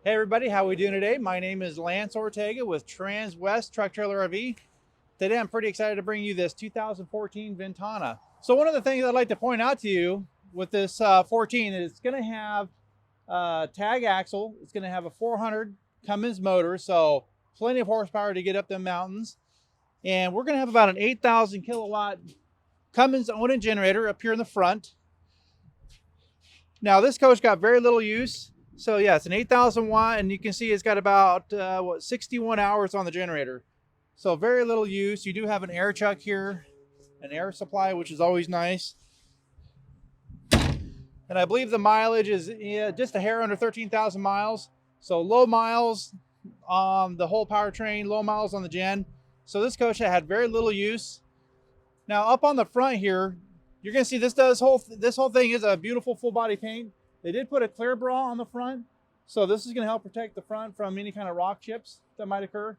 Hey everybody, how are we doing today? My name is Lance Ortega with Transwest Truck Trailer RV. Today I'm pretty excited to bring you this 2014 Ventana. So one of the things I'd like to point out to you with this 14 is it's going to have a tag axle. It's going to have a 400 Cummins motor, so plenty of horsepower to get up the mountains. And we're going to have about an 8,000 kilowatt Cummins Onan generator up here in the front. Now this coach got very little use. So yeah, it's an 8,000 watt, and you can see it's got about 61 hours on the generator. So very little use. You do have an air chuck here, an air supply, which is always nice. And I believe the mileage is just a hair under 13,000 miles. So low miles on the whole powertrain, low miles on the gen. So this coach had very little use. Now up on the front here, you're gonna see this whole thing is a beautiful full body paint. They did put a clear bra on the front, so this is going to help protect the front from any kind of rock chips that might occur.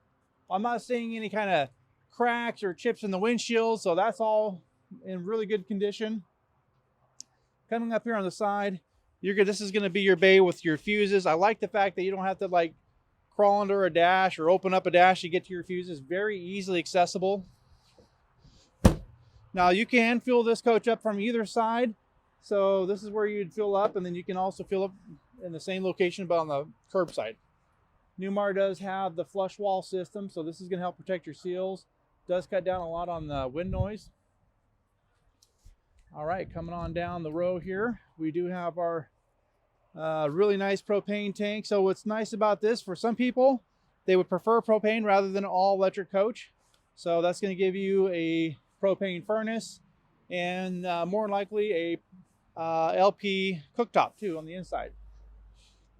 I'm not seeing any kind of cracks or chips in the windshield, so that's all in really good condition. Coming up here on the side, this is going to be your bay with your fuses. I like the fact that you don't have to like crawl under a dash or open up a dash to get to your fuses. Very easily accessible. Now you can fuel this coach up from either side. So this is where you'd fill up, and then you can also fill up in the same location but on the curb side. Newmar does have the flush wall system, so this is going to help protect your seals. Does cut down a lot on the wind noise. All right, coming on down the row here, we do have our really nice propane tank. So what's nice about this, for some people, they would prefer propane rather than an all-electric coach. So that's going to give you a propane furnace and more than likely a LP cooktop too on the inside.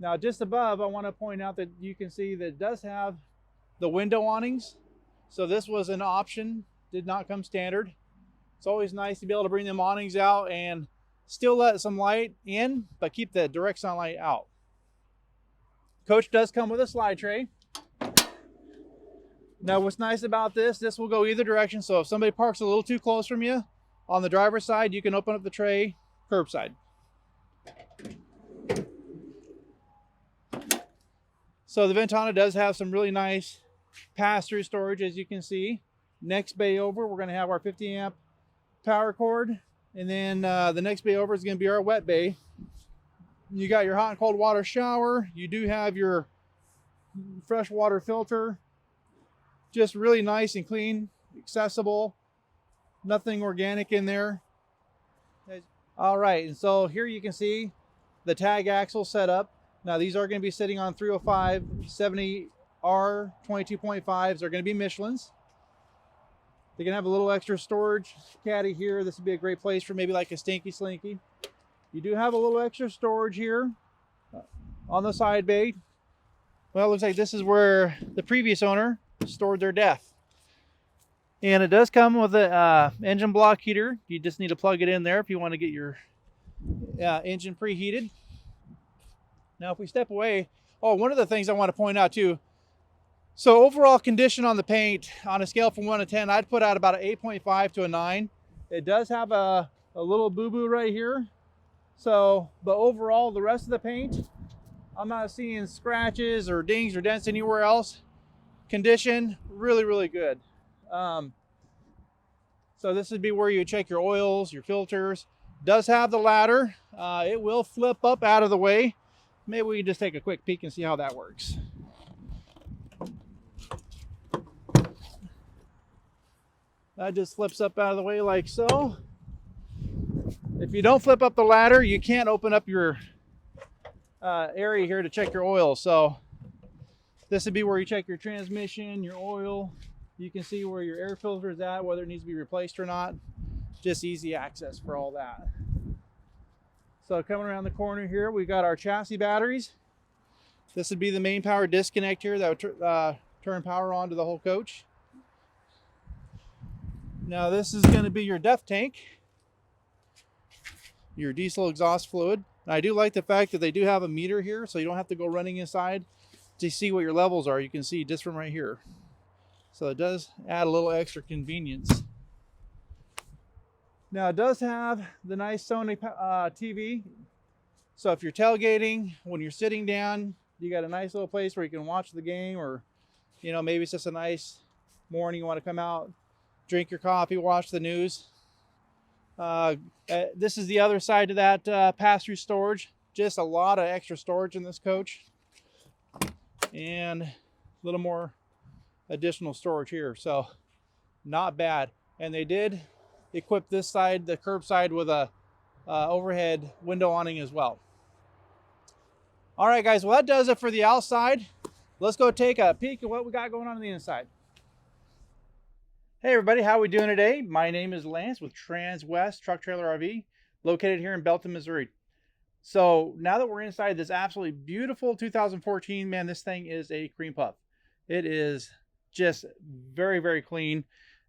Now just above, I want to point out that you can see that it does have the window awnings. So this was an option, did not come standard. It's always nice to be able to bring them awnings out and still let some light in, but keep the direct sunlight out. Coach does come with a slide tray. Now what's nice about this will go either direction. So if somebody parks a little too close from you on the driver's side, you can open up the tray curbside. So the Ventana does have some really nice pass-through storage, as you can see. Next bay over, we're going to have our 50 amp power cord, and then the next bay over is going to be our wet bay. You got your hot and cold water shower. You do have your fresh water filter. Just really nice and clean, accessible. Nothing organic in there. All right, and so here you can see the tag axle setup. Now these are going to be sitting on 305 70R 22.5s. They're going to be Michelin's. They're going to have a little extra storage caddy here. This would be a great place for maybe like a Stinky Slinky. You do have a little extra storage here on the side bay. Well, it looks like this is where the previous owner stored their death. And it does come with a engine block heater. You just need to plug it in there if you want to get your engine preheated. Now if we step away, one of the things I want to point out too, so overall condition on the paint, on a scale from 1 to 10, I'd put out about an 8.5 to a 9. It does have a little boo-boo right here. So, but overall the rest of the paint, I'm not seeing scratches or dings or dents anywhere else. Condition, really, really good. So this would be where you check your oils, your filters. Does have the ladder. It will flip up out of the way. Maybe we can just take a quick peek and see how that works. That just flips up out of the way like so. If you don't flip up the ladder, you can't open up your area here to check your oil. So this would be where you check your transmission, your oil. You can see where your air filter is at, whether it needs to be replaced or not. Just easy access for all that. So coming around the corner here, we got our chassis batteries. This would be the main power disconnect here that would turn power on to the whole coach. Now this is going to be your depth tank, your diesel exhaust fluid. And I do like the fact that they do have a meter here, so you don't have to go running inside to see what your levels are. You can see just from right here. So it does add a little extra convenience. Now it does have the nice Sony TV. So if you're tailgating, when you're sitting down, You got a nice little place where you can watch the game, or you know, maybe it's just a nice morning, you want to come out, drink your coffee, watch the news. This is the other side of that pass-through storage. Just a lot of extra storage in this coach, and a little more additional storage here, so not bad. And they did equip this side, the curb side, with a overhead window awning as well. All right, guys, well, that does it for the outside. Let's go take a peek at what we got going on the inside. Hey everybody, how are we doing today? My name is Lance with Transwest Truck Trailer RV, located here in Belton, Missouri. So now that we're inside this absolutely beautiful 2014, man, this thing is a cream puff. It is just very, very clean.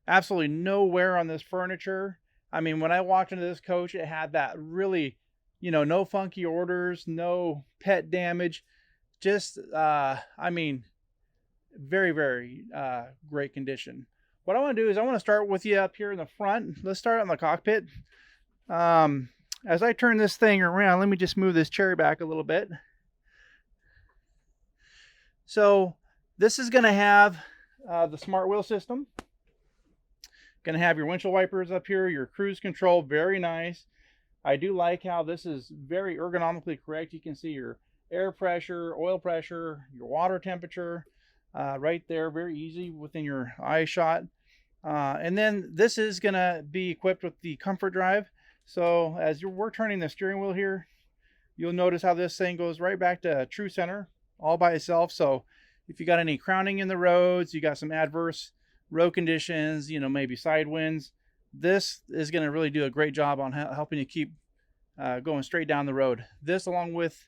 Absolutely no wear on this furniture. I mean, when I walked into this coach, it had that really, you know, no funky orders, no pet damage. Just, I mean, very, very great condition. What I want to do is I want to start with you up here in the front. Let's start on the cockpit. As I turn this thing around, let me just move this chair back a little bit. So this is going to have the smart wheel system. Going to have your windshield wipers up here, your cruise control, very nice. I do like how this is very ergonomically correct. You can see your air pressure, oil pressure, your water temperature right there, very easy within your eye shot. And then this is going to be equipped with the comfort drive. So as we're turning the steering wheel here, you'll notice how this thing goes right back to true center all by itself. So if you got any crowning in the roads, you got some adverse road conditions, you know, maybe side winds, this is going to really do a great job on helping you keep going straight down the road. This, along with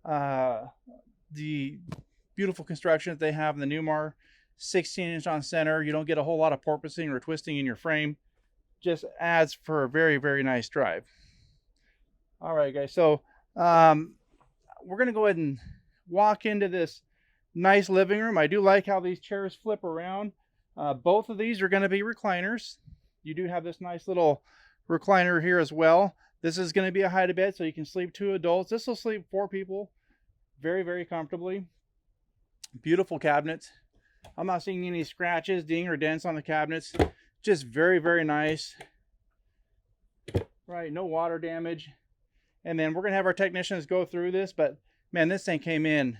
the beautiful construction that they have in the Newmar 16-inch on center, you don't get a whole lot of porpoising or twisting in your frame. Just adds for a very, very nice drive. All right, guys, so we're going to go ahead and walk into this nice living room. I do like how these chairs flip around. Both of these are going to be recliners. You do have this nice little recliner here as well. This is going to be a hide-a-bed, so you can sleep 2 adults. This will sleep 4 people very, very comfortably. Beautiful cabinets. I'm not seeing any scratches, ding, or dents on the cabinets. Just very, very nice. Right, no water damage. And then we're going to have our technicians go through this, but man, this thing came in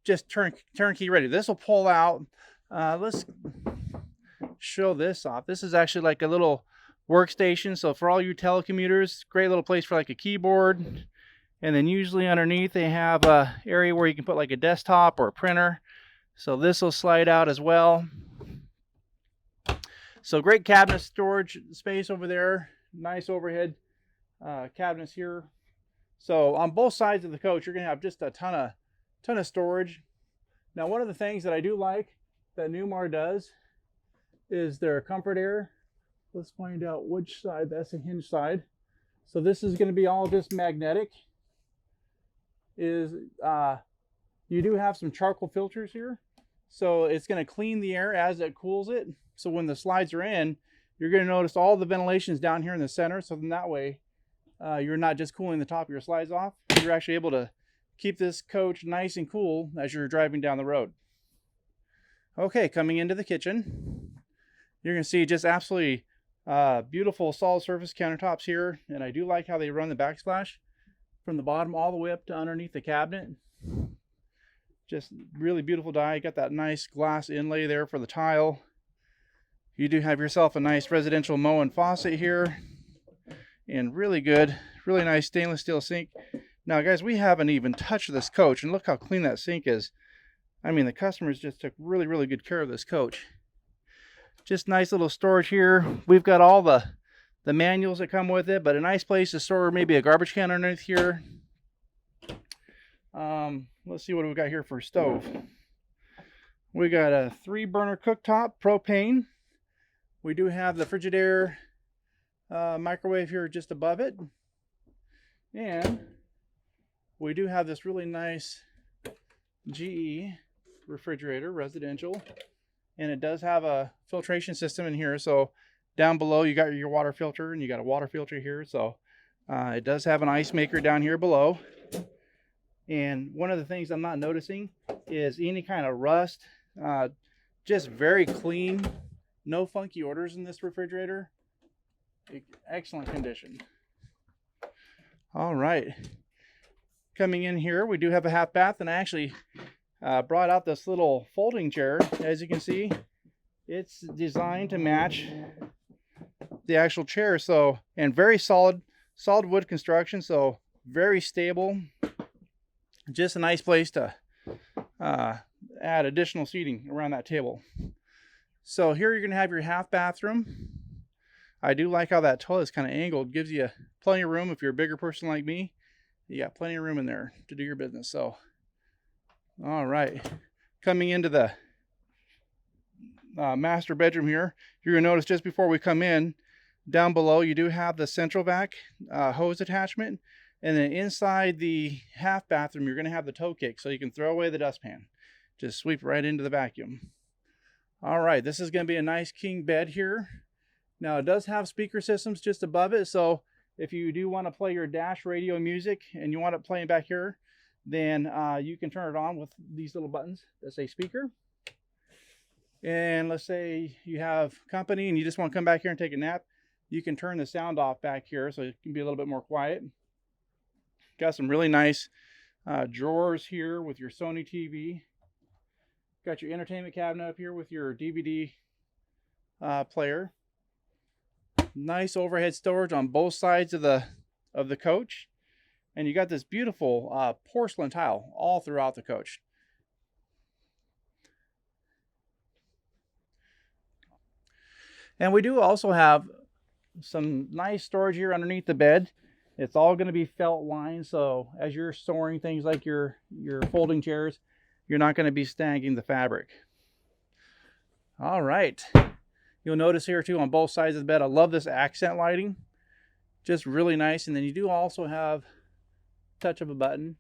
just turnkey ready. This will pull out. Let's show this off. This is actually like a little workstation. So for all you telecommuters, great little place for like a keyboard. And then usually underneath they have a area where you can put like a desktop or a printer. So this will slide out as well. So great cabinet storage space over there. Nice overhead cabinets here. So on both sides of the coach, you're going to have just a ton of storage. Now, one of the things that I do like that Newmar does is their comfort air. Let's find out which side. That's the hinge side. So this is going to be all just magnetic. You do have some charcoal filters here. So it's going to clean the air as it cools it. So when the slides are in, you're going to notice all the ventilations down here in the center. So then that way, you're not just cooling the top of your slides off. You're actually able to keep this coach nice and cool as you're driving down the road. Okay, coming into the kitchen, you're going to see just absolutely beautiful solid surface countertops here. And I do like how they run the backsplash from the bottom all the way up to underneath the cabinet. Just really beautiful dye. You got that nice glass inlay there for the tile. You do have yourself a nice residential Moen faucet here. And really good, really nice stainless steel sink. Now, guys, we haven't even touched this coach. And look how clean that sink is. I mean, the customers just took really, really good care of this coach. Just nice little storage here. We've got all the manuals that come with it, but a nice place to store maybe a garbage can underneath here. Let's see what we got here for a stove. We got a 3-burner cooktop, propane. We do have the Frigidaire microwave here just above it. And we do have this really nice GE refrigerator, residential. And it does have a filtration system in here. So down below you got your water filter, and you got a water filter here. So it does have an ice maker down here below. And one of the things I'm not noticing is any kind of rust. Just very clean, no funky odors in this refrigerator. Excellent condition. All right, coming in here, we do have a half bath, and I actually brought out this little folding chair. As you can see, it's designed to match the actual chair. So, and very solid wood construction, so very stable. Just a nice place to add additional seating around that table. So here you're going to have your half bathroom. I do like how that toilet's kind of angled. Gives you plenty of room. If you're a bigger person like me, you got plenty of room in there to do your business. So, all right, coming into the master bedroom here, you're going to notice just before we come in, down below you do have the central vac hose attachment, and then inside the half bathroom you're going to have the toe kick, so you can throw away the dustpan. Just sweep right into the vacuum. All right, this is going to be a nice king bed here. Now it does have speaker systems just above it, so if you do want to play your dash radio music and you want it playing back here, then you can turn it on with these little buttons that say speaker. And let's say you have company and you just want to come back here and take a nap, you can turn the sound off back here so it can be a little bit more quiet. Got some really nice drawers here with your Sony TV. Got your entertainment cabinet up here with your DVD player. Nice overhead storage on both sides of the coach, and you got this beautiful porcelain tile all throughout the coach. And we do also have some nice storage here underneath the bed. It's all going to be felt lined, so as you're storing things like your folding chairs, you're not going to be snagging the fabric. All right. You'll notice here too on both sides of the bed, I love this accent lighting. Just really nice. And then you do also have touch of a button,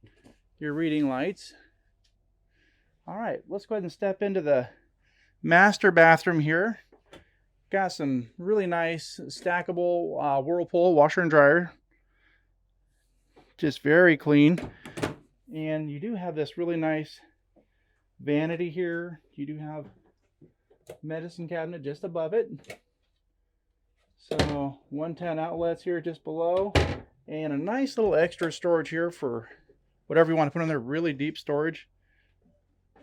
your reading lights. All right, let's go ahead and step into the master bathroom here. Got some really nice stackable Whirlpool washer and dryer. Just very clean. And you do have this really nice vanity here. You do have medicine cabinet just above it. So 110 outlets here just below, and a nice little extra storage here for whatever you want to put in there. Really deep storage,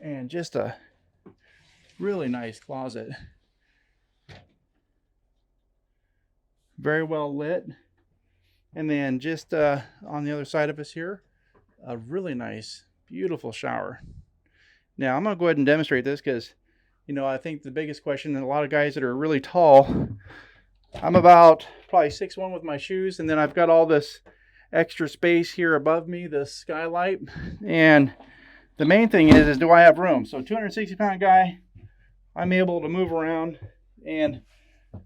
and just a really nice closet. Very well lit. And then just on the other side of us here, a really nice, beautiful shower. Now I'm going to go ahead and demonstrate this because, you know, I think the biggest question, and a lot of guys that are really tall, I'm about probably 6'1" with my shoes, and then I've got all this extra space here above me, the skylight. And the main thing is do I have room? So 260-pound guy, I'm able to move around, and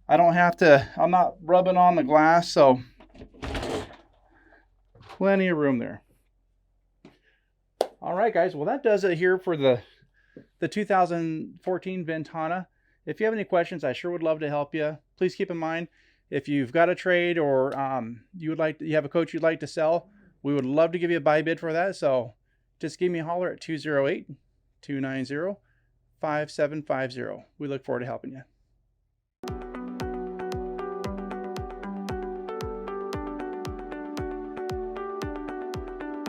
I don't have to, I'm not rubbing on the glass, so plenty of room there. All right, guys, well, that does it here for the 2014 Ventana. If you have any questions, I sure would love to help you. Please keep in mind, if you've got a trade or you have a coach you'd like to sell, we would love to give you a buy bid for that. So just give me a holler at 208-290-5750. We look forward to helping you.